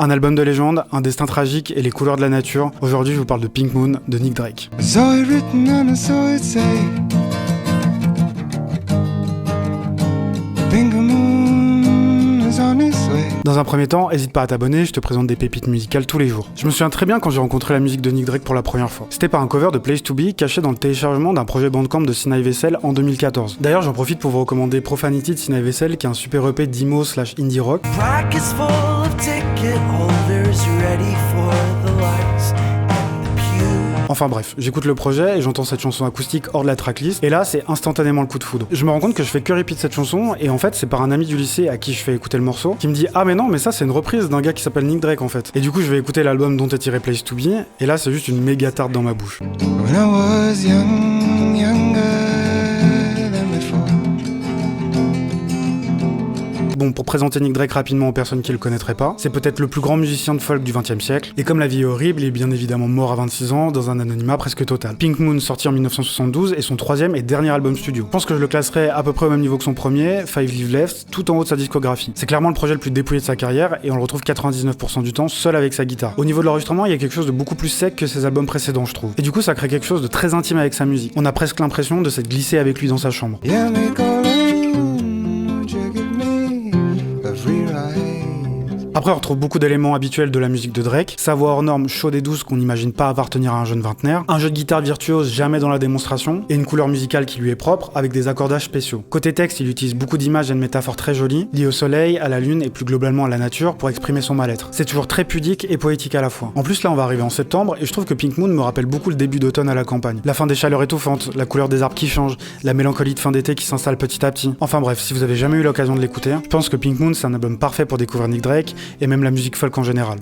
Un album de légende, un destin tragique et les couleurs de la nature. Aujourd'hui, je vous parle de Pink Moon de Nick Drake. Dans un premier temps, n'hésite pas à t'abonner, je te présente des pépites musicales tous les jours. Je me souviens très bien quand j'ai rencontré la musique de Nick Drake pour la première fois. C'était par un cover de Place to Be caché dans le téléchargement d'un projet Bandcamp de Sinai Vessel en 2014. D'ailleurs, j'en profite pour vous recommander Profanity de Sinai Vessel, qui est un super EP d'emo/indie rock. Enfin bref, j'écoute le projet et j'entends cette chanson acoustique hors de la tracklist, et là c'est instantanément le coup de foudre. Je me rends compte que je fais que repeat cette chanson, et en fait c'est par un ami du lycée à qui je fais écouter le morceau, qui me dit « Ah mais non, mais ça c'est une reprise d'un gars qui s'appelle Nick Drake en fait ». Et du coup je vais écouter l'album dont est tiré Place to Be, et là c'est juste une méga tarte dans ma bouche. When I was young, younger than before. Bon, pour présenter Nick Drake rapidement aux personnes qui le connaîtraient pas, c'est peut-être le plus grand musicien de folk du XXe siècle, et comme la vie est horrible, il est bien évidemment mort à 26 ans, dans un anonymat presque total. Pink Moon, sorti en 1972, est son troisième et dernier album studio. Je pense que je le classerais à peu près au même niveau que son premier, Five Live Left, tout en haut de sa discographie. C'est clairement le projet le plus dépouillé de sa carrière, et on le retrouve 99% du temps seul avec sa guitare. Au niveau de l'enregistrement, il y a quelque chose de beaucoup plus sec que ses albums précédents, je trouve. Et du coup, ça crée quelque chose de très intime avec sa musique. On a presque l'impression de s'être glissé avec lui dans sa chambre. Après, on retrouve beaucoup d'éléments habituels de la musique de Drake, sa voix hors norme, chaude et douce qu'on n'imagine pas appartenir à un jeune vingtenaire, un jeu de guitare virtuose jamais dans la démonstration, et une couleur musicale qui lui est propre, avec des accordages spéciaux. Côté texte, il utilise beaucoup d'images et de métaphores très jolies, liées au soleil, à la lune et plus globalement à la nature, pour exprimer son mal-être. C'est toujours très pudique et poétique à la fois. En plus, là, on va arriver en septembre, et je trouve que Pink Moon me rappelle beaucoup le début d'automne à la campagne. La fin des chaleurs étouffantes, la couleur des arbres qui change, la mélancolie de fin d'été qui s'installe petit à petit. Enfin bref, si vous avez jamais eu l'occasion de l'écouter, je pense que Pink Moon c'est un album parfait pour découvrir Nick Drake, et même la musique folk en général.